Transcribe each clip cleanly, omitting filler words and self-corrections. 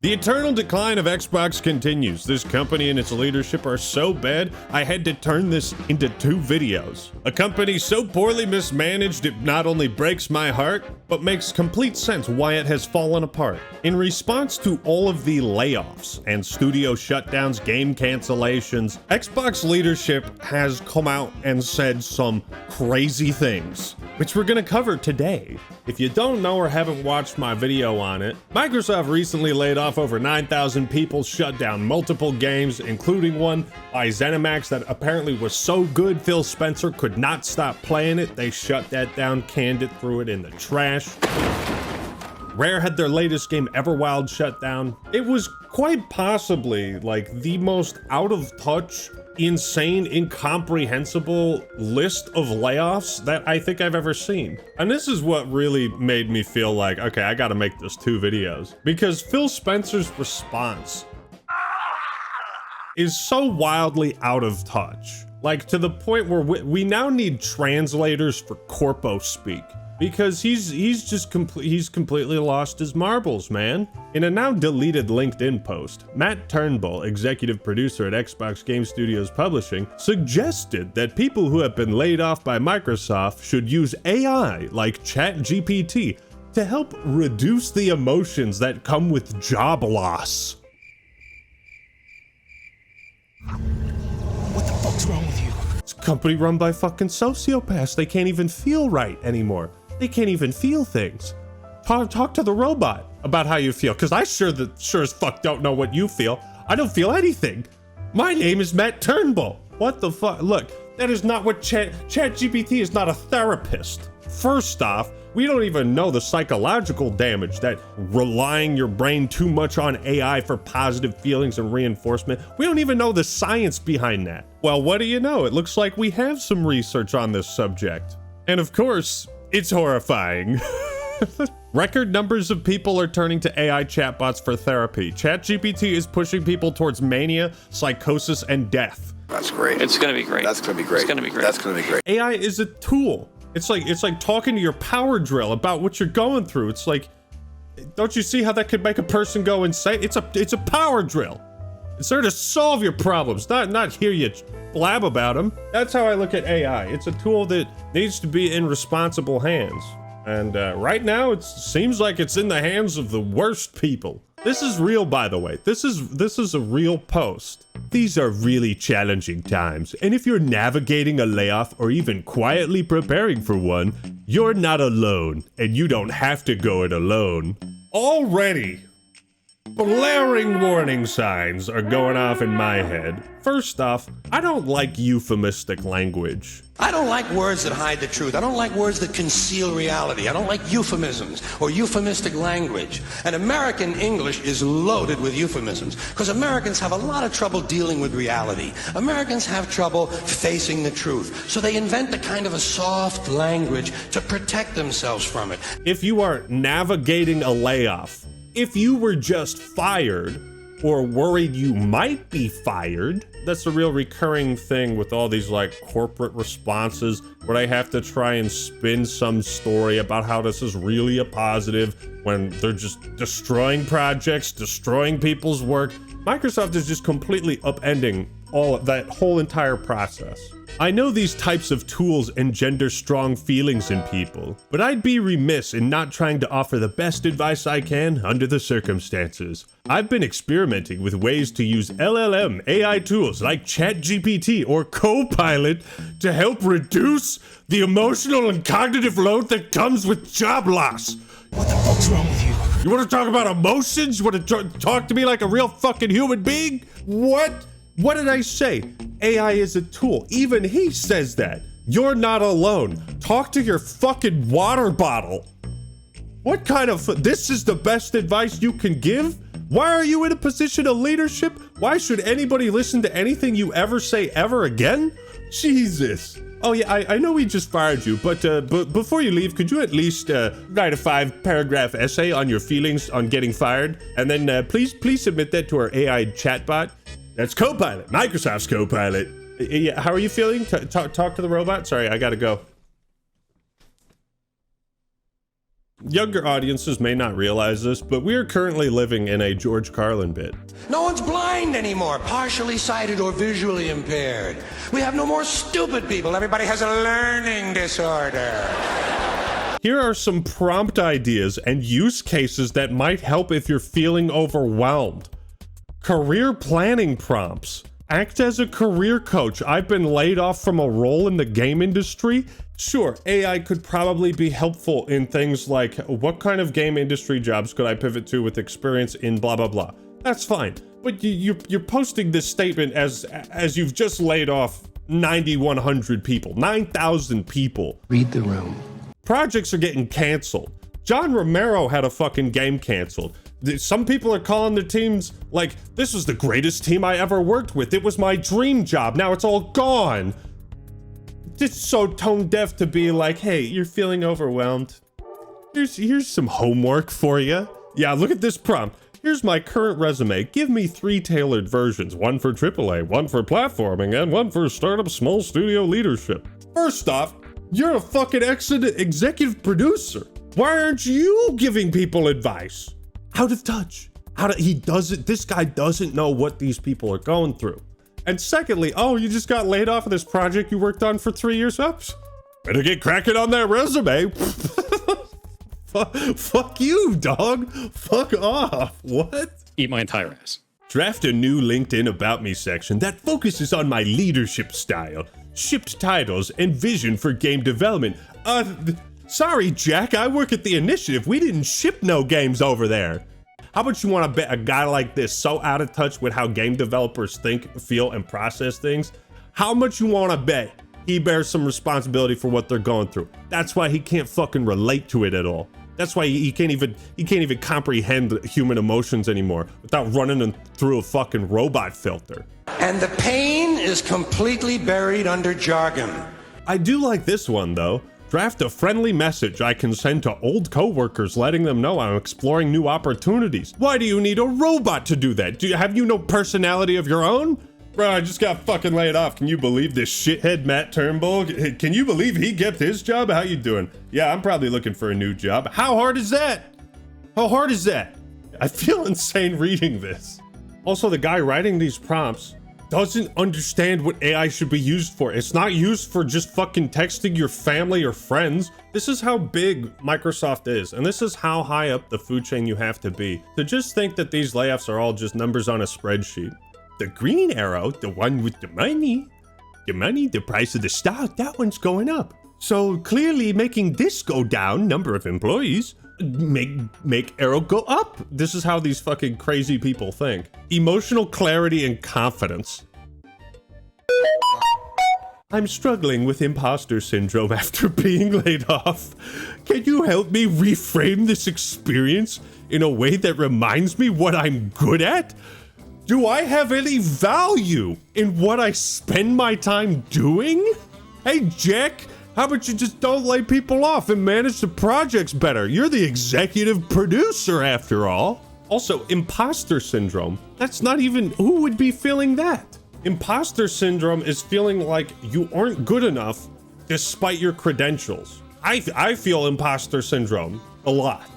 The eternal decline of Xbox continues. This company and its leadership are so bad, I had to turn this into 2 videos. A company so poorly mismanaged it not only breaks my heart, but makes complete sense why it has fallen apart. In response to all of the layoffs and studio shutdowns, game cancellations, Xbox leadership has come out and said some crazy things, which we're gonna cover today. If you don't know or haven't watched my video on it, Microsoft recently laid off over 9,000 people, shut down multiple games, including one by ZeniMax that apparently was so good Phil Spencer could not stop playing it. They shut that down, canned it, threw it in the trash. Rare had their latest game, Everwild, shut down. It was quite possibly like the most out of touch, insane, incomprehensible list of layoffs that I think I've ever seen. And this is what really made me feel like, okay, I gotta make this 2 videos. Because Phil Spencer's response is so wildly out of touch. Like, to the point where we now need translators for corpo speak. Because he's completely lost his marbles, man. In a now deleted LinkedIn post, Matt Turnbull, executive producer at Xbox Game Studios Publishing, suggested that people who have been laid off by Microsoft should use AI like ChatGPT to help reduce the emotions that come with job loss. What the fuck's wrong with you? It's a company run by fucking sociopaths. They can't even feel right anymore. They can't even feel things. Talk to the robot about how you feel, because I sure as fuck don't know what you feel. I don't feel anything. My name is Matt Turnbull. What the fuck? Look, that is not what ChatGPT is not a therapist. First off, we don't even know the psychological damage that relying your brain too much on AI for positive feelings and reinforcement. We don't even know the science behind that. Well, what do you know? It looks like we have some research on this subject. And of course, it's horrifying. Record numbers of people are turning to AI chatbots for therapy. ChatGPT is pushing people towards mania, psychosis, and death. That's great. It's gonna be great. That's gonna be great. It's gonna be great. That's gonna be great. AI is a tool. It's like talking to your power drill about what you're going through. It's like, don't you see how that could make a person go insane? It's a power drill. It's there to solve your problems, not hear you blab about them. That's how I look at AI. It's a tool that needs to be in responsible hands. And right now, it seems like it's in the hands of the worst people. This is real, by the way. This is a real post. These are really challenging times, and if you're navigating a layoff or even quietly preparing for one, you're not alone, and you don't have to go it alone. Already, blaring warning signs are going off in my head. First off, I don't like euphemistic language. I don't like words that hide the truth. I don't like words that conceal reality. I don't like euphemisms or euphemistic language. And American English is loaded with euphemisms because Americans have a lot of trouble dealing with reality. Americans have trouble facing the truth. So they invent a kind of a soft language to protect themselves from it. If you are navigating a layoff, if you were just fired or worried you might be fired, that's a real recurring thing with all these like corporate responses where they have to try and spin some story about how this is really a positive when they're just destroying projects, destroying people's work. Microsoft is just completely upending all of that whole entire process. I know these types of tools engender strong feelings in people, but I'd be remiss in not trying to offer the best advice I can under the circumstances. I've been experimenting with ways to use LLM AI tools like ChatGPT or Copilot to help reduce the emotional and cognitive load that comes with job loss. What the fuck's wrong with you? You want to talk about emotions? You want to talk to me like a real fucking human being? What? What did I say? AI is a tool. Even he says that. You're not alone. Talk to your fucking water bottle. What kind of... This is the best advice you can give? Why are you in a position of leadership? Why should anybody listen to anything you ever say ever again? Jesus. Oh yeah, I know we just fired you, but before you leave, could you at least write a 5-paragraph essay on your feelings on getting fired? And then please submit that to our AI chatbot. That's Copilot, Microsoft's Copilot. Yeah, how are you feeling? Talk to the robot? Sorry, I gotta go. Younger audiences may not realize this, but we are currently living in a George Carlin bit. No one's blind anymore, partially sighted or visually impaired. We have no more stupid people. Everybody has a learning disorder. Here are some prompt ideas and use cases that might help if you're feeling overwhelmed. Career planning prompts. Act as a career coach. I've been laid off from a role in the game industry. Sure, AI could probably be helpful in things like, what kind of game industry jobs could I pivot to with experience in blah, blah, blah. That's fine. But you're posting this statement as you've just laid off 9,100 people, 9,000 people. Read the room. Projects are getting canceled. John Romero had a fucking game canceled. Some people are calling their teams like, this was the greatest team I ever worked with. It was my dream job. Now it's all gone. Just so tone deaf to be like, hey, you're feeling overwhelmed. Here's some homework for you. Yeah, look at this prompt. Here's my current resume. Give me 3 tailored versions. 1 for AAA, 1 for platforming, and 1 for startup small studio leadership. First off, you're a fucking executive producer. Why aren't you giving people advice? Out of touch. This guy doesn't know what these people are going through. And secondly, oh, you just got laid off of this project you worked on for 3 years? Oops. Better get cracking on that resume. Fuck you, dog. Fuck off. What? Eat my entire ass. Draft a new LinkedIn About Me section that focuses on my leadership style, shipped titles, and vision for game development. Sorry, Jack, I work at the initiative. We didn't ship no games over there. How about you want to bet a guy like this, so out of touch with how game developers think, feel, and process things? How much you want to bet he bears some responsibility for what they're going through? That's why he can't fucking relate to it at all. That's why he can't even comprehend human emotions anymore without running them through a fucking robot filter. And the pain is completely buried under jargon. I do like this one though. Draft a friendly message I can send to old coworkers letting them know I'm exploring new opportunities. Why do you need a robot to do that? Have you no personality of your own? Bro, I just got fucking laid off. Can you believe this shithead Matt Turnbull? Can you believe he kept his job? How you doing? Yeah, I'm probably looking for a new job. How hard is that? How hard is that? I feel insane reading this. Also, the guy writing these prompts doesn't understand what AI should be used for. It's not used for just fucking texting your family or friends. This is how big Microsoft is, and this is how high up the food chain you have to be to just think that these layoffs are all just numbers on a spreadsheet. The green arrow, the one with the money, the price of the stock, that one's going up. So clearly making this go down, number of employees, make arrow go up. This is how these fucking crazy people think. Emotional clarity and confidence. I'm struggling with imposter syndrome after being laid off. Can you help me reframe this experience in a way that reminds me what I'm good at? Do I have any value in what I spend my time doing? Hey, Jack, how about you just don't lay people off and manage the projects better? You're the executive producer after all. Also, imposter syndrome. That's not even, who would be feeling that? Imposter syndrome is feeling like you aren't good enough despite your credentials. I feel imposter syndrome a lot.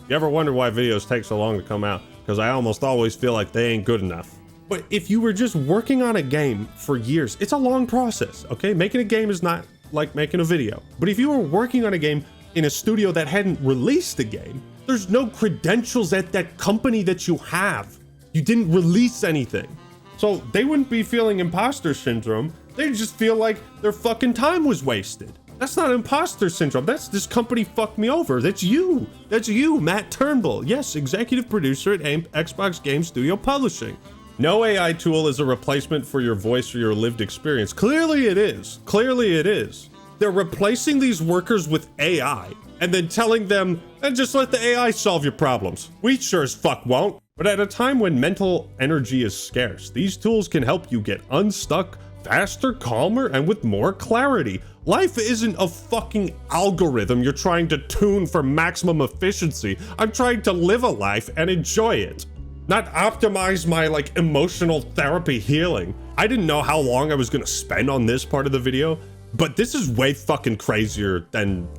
You ever wonder why videos take so long to come out? Because I almost always feel like they ain't good enough. But if you were just working on a game for years, it's a long process, okay? Making a game is not like making a video. But if you were working on a game in a studio that hadn't released a game, there's no credentials at that company that you have. You didn't release anything. So they wouldn't be feeling imposter syndrome. They'd just feel like their fucking time was wasted. That's not imposter syndrome. That's this company fucked me over. That's you. That's you, Matt Turnbull. Yes, executive producer at Xbox Game Studio Publishing. No AI tool is a replacement for your voice or your lived experience. Clearly it is. Clearly it is. They're replacing these workers with AI and then telling them, and just let the AI solve your problems. We sure as fuck won't. But at a time when mental energy is scarce, these tools can help you get unstuck faster, calmer, and with more clarity. Life isn't a fucking algorithm you're trying to tune for maximum efficiency. I'm trying to live a life and enjoy it, not optimize my emotional therapy healing. I didn't know how long I was gonna spend on this part of the video, but this is way fucking crazier than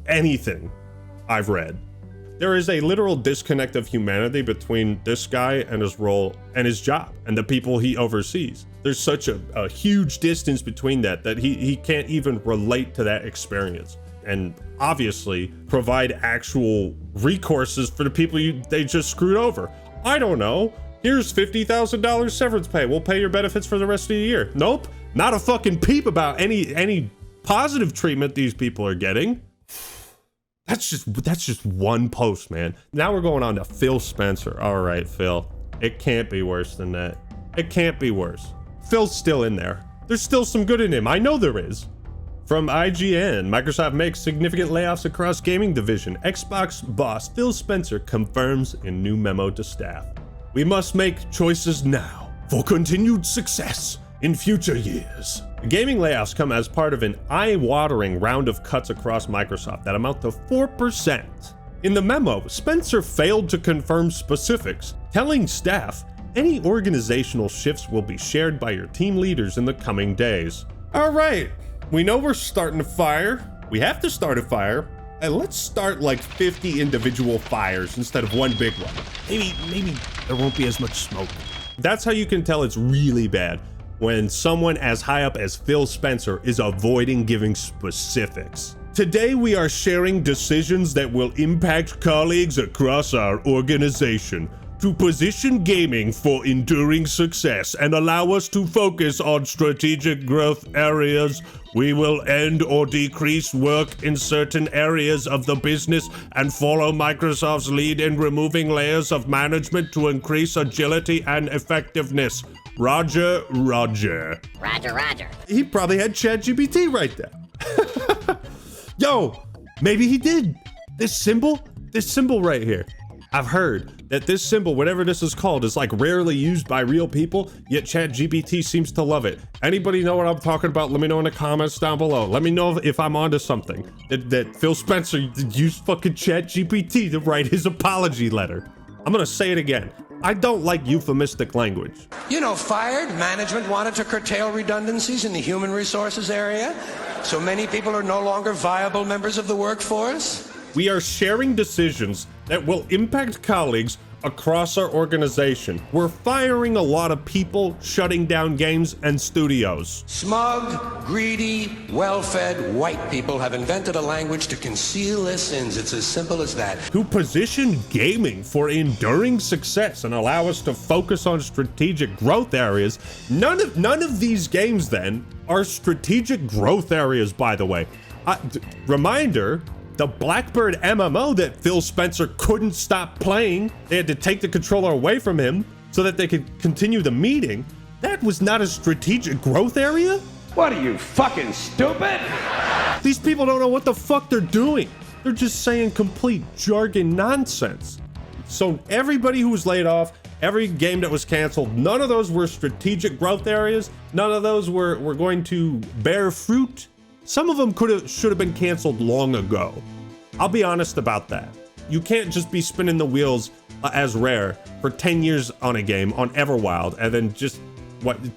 anything I've read. There is a literal disconnect of humanity between this guy and his role and his job and the people he oversees. There's such a huge distance between that he can't even relate to that experience and obviously provide actual recourses for the people they just screwed over. I don't know. Here's $50,000 severance pay. We'll pay your benefits for the rest of the year. Nope. Not a fucking peep about any positive treatment these people are getting. That's just one post, man. Now we're going on to Phil Spencer. All right, Phil. It can't be worse than that. It can't be worse. Phil's still in there. There's still some good in him. I know there is. From IGN, Microsoft makes significant layoffs across gaming division. Xbox boss Phil Spencer confirms in new memo to staff. We must make choices now for continued success in future years. The gaming layoffs come as part of an eye-watering round of cuts across Microsoft that amount to 4%. In the memo, Spencer failed to confirm specifics, telling staff any organizational shifts will be shared by your team leaders in the coming days. All right, we know we're starting a fire. We have to start a fire. And let's start like 50 individual fires instead of one big one. Maybe there won't be as much smoke. That's how you can tell it's really bad, when someone as high up as Phil Spencer is avoiding giving specifics. Today we are sharing decisions that will impact colleagues across our organization to position gaming for enduring success and allow us to focus on strategic growth areas. We will end or decrease work in certain areas of the business and follow Microsoft's lead in removing layers of management to increase agility and effectiveness. Roger, Roger. Roger, Roger. He probably had ChatGPT right there. Yo, maybe he did. This symbol right here. I've heard that this symbol, whatever this is called, is like rarely used by real people, yet ChatGPT seems to love it. Anybody know what I'm talking about? Let me know in the comments down below. Let me know if I'm onto something. That Phil Spencer used fucking ChatGPT to write his apology letter. I'm gonna say it again. I don't like euphemistic language. You know, fired, management wanted to curtail redundancies in the human resources area, so many people are no longer viable members of the workforce. We are sharing decisions that will impact colleagues across our organization. We're firing a lot of people, shutting down games and studios. Smug, greedy, well-fed white people have invented a language to conceal their sins. It's as simple as that. To position gaming for enduring success and allow us to focus on strategic growth areas. None of these games then are strategic growth areas, by the way. Reminder, the Blackbird MMO that Phil Spencer couldn't stop playing, they had to take the controller away from him so that they could continue the meeting. That was not a strategic growth area? What are you, fucking stupid? These people don't know what the fuck they're doing. They're just saying complete jargon nonsense. So everybody who was laid off, every game that was canceled, none of those were strategic growth areas. None of those were going to bear fruit. Some of them should have been canceled long ago. I'll be honest about that. You can't just be spinning the wheels as Rare for 10 years on a game on Everwild and then just,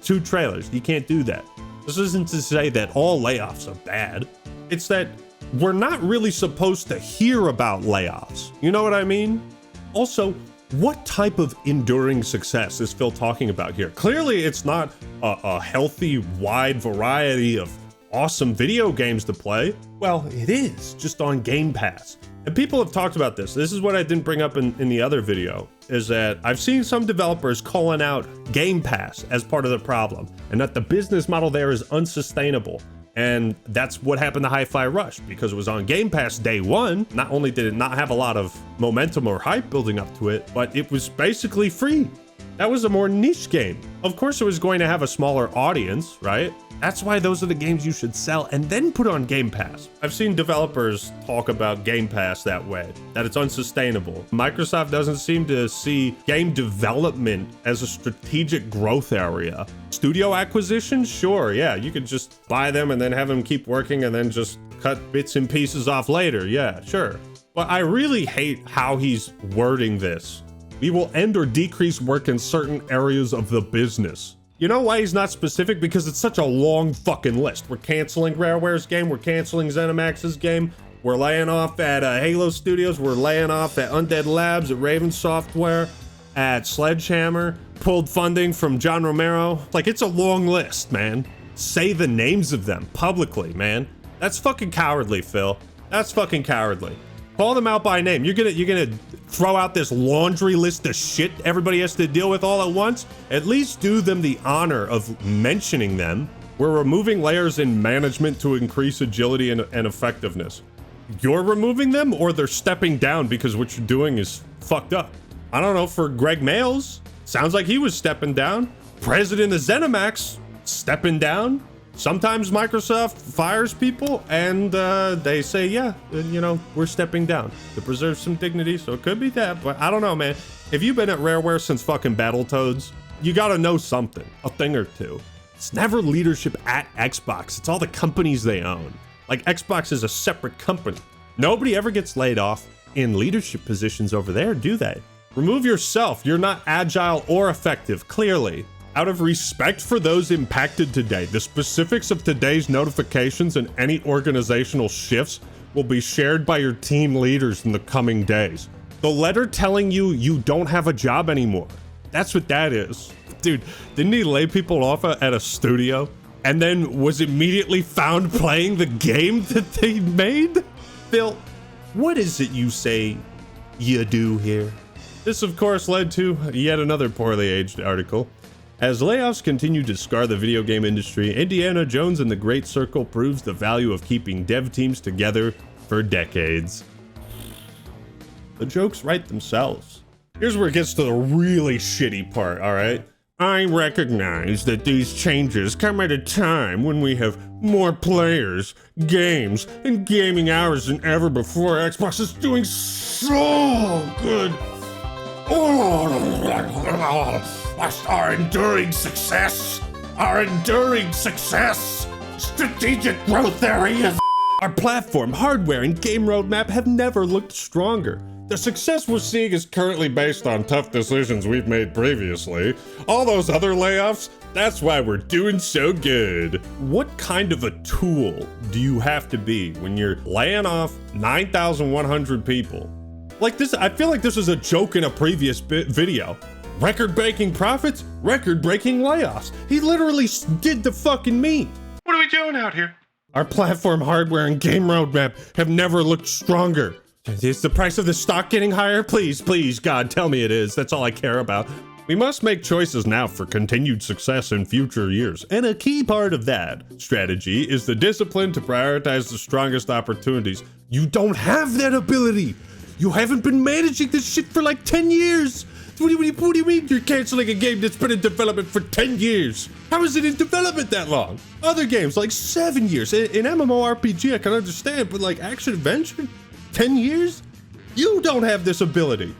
2 trailers. You can't do that. This isn't to say that all layoffs are bad. It's that we're not really supposed to hear about layoffs. You know what I mean? Also, what type of enduring success is Phil talking about here? Clearly, it's not a healthy, wide variety of awesome video games to play. Well, it is, just on Game Pass. And people have talked about this. This is what I didn't bring up in the other video, is that I've seen some developers calling out Game Pass as part of the problem, and that the business model there is unsustainable. And that's what happened to Hi-Fi Rush, because it was on Game Pass day one. Not only did it not have a lot of momentum or hype building up to it, but it was basically free. That was a more niche game. Of course, it was going to have a smaller audience, right? That's why those are the games you should sell and then put on Game Pass. I've seen developers talk about Game Pass that way, that it's unsustainable. Microsoft doesn't seem to see game development as a strategic growth area. Studio acquisition? Sure, yeah, you could just buy them and then have them keep working and then just cut bits and pieces off later. Yeah, sure. But I really hate how he's wording this. We will end or decrease work in certain areas of the business. You know why he's not specific? Because it's such a long fucking list. We're canceling Rareware's game. We're canceling ZeniMax's game. We're laying off at Halo Studios. We're laying off at Undead Labs, at Raven Software, at Sledgehammer. Pulled funding from John Romero. Like, it's a long list, man. Say the names of them publicly, man. That's fucking cowardly, Phil. That's fucking cowardly. Call them out by name. You're gonna throw out this laundry list of shit everybody has to deal with all at once? At least do them the honor of mentioning them. We're removing layers in management to increase agility and effectiveness. You're removing them, or they're stepping down because what you're doing is fucked up? I don't know, for Greg Mails, sounds like he was stepping down. President of ZeniMax, stepping down. Sometimes Microsoft fires people and they say, yeah, you know, we're stepping down to preserve some dignity. So it could be that, but I don't know, man. If you've been at Rareware since fucking Battletoads, you gotta know something, a thing or two. It's never leadership at Xbox. It's all the companies they own. Like, Xbox is a separate company. Nobody ever gets laid off in leadership positions over there, do they? Remove yourself. You're not agile or effective, clearly. Out of respect for those impacted today, the specifics of today's notifications and any organizational shifts will be shared by your team leaders in the coming days. The letter telling you you don't have a job anymore. That's what that is. Dude, didn't he lay people off at a studio and then was immediately found playing the game that they made? Phil, what is it you say you do here? This, of course, led to yet another poorly aged article. As layoffs continue to scar the video game industry, Indiana Jones and the Great Circle proves the value of keeping dev teams together for decades. The jokes write themselves. Here's where it gets to the really shitty part, alright? I recognize that these changes come at a time when we have more players, games, and gaming hours than ever before. Xbox is doing so good. Our enduring success, strategic growth areas. Our platform, hardware, and game roadmap have never looked stronger. The success we're seeing is currently based on tough decisions we've made previously. All those other layoffs, that's why we're doing so good. What kind of a tool do you have to be when you're laying off 9,100 people? Like this, I feel like this was a joke in a previous video. Record-breaking profits, record-breaking layoffs. He literally did the fucking meme. What are we doing out here? Our platform, hardware, and game roadmap have never looked stronger. Is the price of the stock getting higher? Please, please, God, tell me it is. That's all I care about. We must make choices now for continued success in future years. And a key part of that strategy is the discipline to prioritize the strongest opportunities. You don't have that ability. You haven't been managing this shit for like 10 years. What do you mean you're canceling a game that's been in development for 10 years? How is it in development that long? Other games, like 7 years. In MMORPG, I can understand, but like action-adventure? 10 years? You don't have this ability.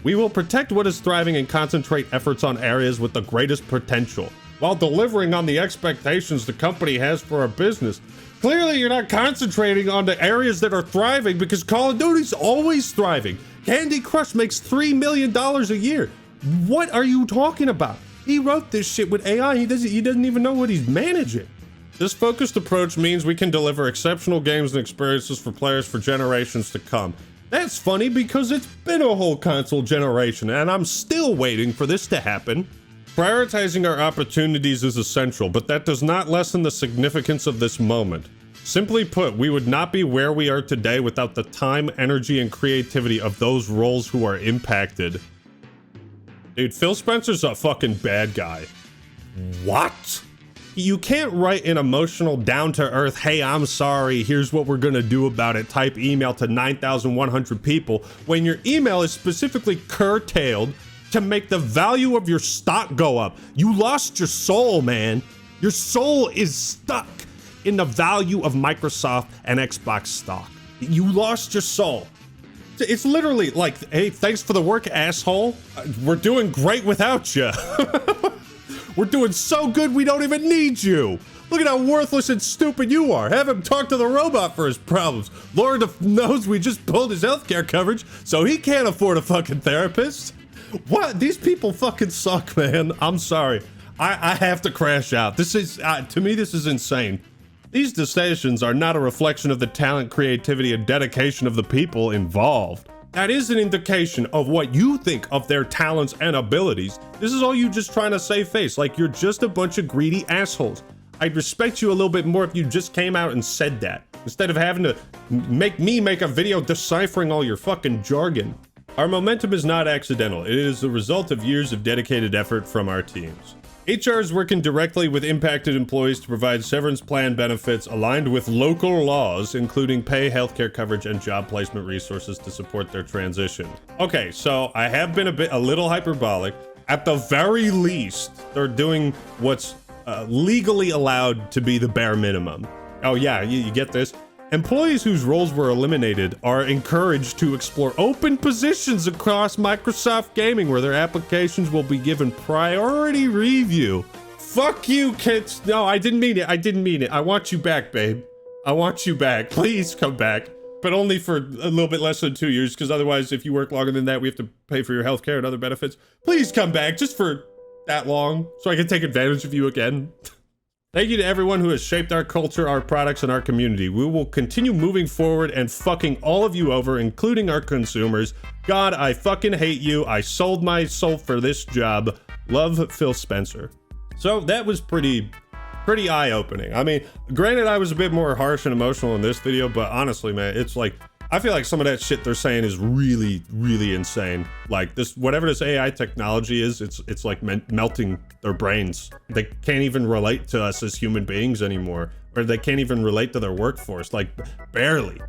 We will protect what is thriving and concentrate efforts on areas with the greatest potential, while delivering on the expectations the company has for our business. Clearly, you're not concentrating on the areas that are thriving because Call of Duty's always thriving. Candy Crush makes $3 million a year. What are you talking about? He wrote this shit with AI. He doesn't even know what he's managing. This focused approach means we can deliver exceptional games and experiences for players for generations to come. That's funny because it's been a whole console generation and I'm still waiting for this to happen. Prioritizing our opportunities is essential, but that does not lessen the significance of this moment. Simply put, we would not be where we are today without the time, energy, and creativity of those roles who are impacted. Dude, Phil Spencer's a fucking bad guy. What? You can't write an emotional, down-to-earth, hey, I'm sorry, here's what we're gonna do about it type email to 9,100 people when your email is specifically curtailed to make the value of your stock go up. You lost your soul, man. Your soul is stuck in the value of Microsoft and Xbox stock. You lost your soul. It's literally like, hey, thanks for the work, asshole. We're doing great without you. We're doing so good we don't even need you. Look at how worthless and stupid you are. Have him talk to the robot for his problems. Lord knows we just pulled his healthcare coverage, so he can't afford a fucking therapist. What? These people fucking suck, man. I'm sorry. I have to crash out. This is, to me, this is insane. These decisions are not a reflection of the talent, creativity, and dedication of the people involved. That is an indication of what you think of their talents and abilities. This is all you just trying to save face, like you're just a bunch of greedy assholes. I'd respect you a little bit more if you just came out and said that, instead of having to make me make a video deciphering all your fucking jargon. Our momentum is not accidental. It is the result of years of dedicated effort from our teams. HR is working directly with impacted employees to provide severance plan benefits aligned with local laws, including pay, healthcare coverage, and job placement resources to support their transition. Okay, so I have been a little hyperbolic. At the very least, they're doing what's legally allowed to be the bare minimum. Oh yeah, you get this? Employees whose roles were eliminated are encouraged to explore open positions across Microsoft Gaming where their applications will be given priority review. Fuck you, kids. No, I didn't mean it. I didn't mean it. I want you back, babe. I want you back. Please come back. But only for a little bit less than 2 years, because otherwise, if you work longer than that, we have to pay for your healthcare and other benefits. Please come back just for that long so I can take advantage of you again. Thank you to everyone who has shaped our culture, our products, and our community. We will continue moving forward and fucking all of you over, including our consumers. God, I fucking hate you. I sold my soul for this job. Love, Phil Spencer. So that was pretty eye-opening. I mean, granted, I was a bit more harsh and emotional in this video, but honestly, man, it's like, I feel like some of that shit they're saying is really, really insane. Like this, whatever this AI technology is, it's like melting their brains. They can't even relate to us as human beings anymore, or they can't even relate to their workforce. Like barely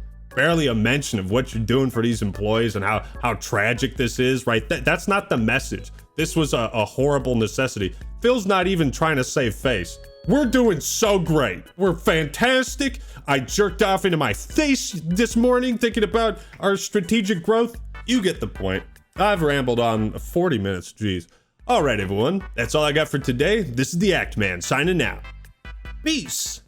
a mention of what you're doing for these employees and how tragic this is, right? That's not the message. This was a horrible necessity. Phil's not even trying to save face. We're doing so great. We're fantastic. I jerked off into my face this morning thinking about our strategic growth. You get the point. I've rambled on 40 minutes, geez. All right, everyone. That's all I got for today. This is the Act Man signing out. Peace.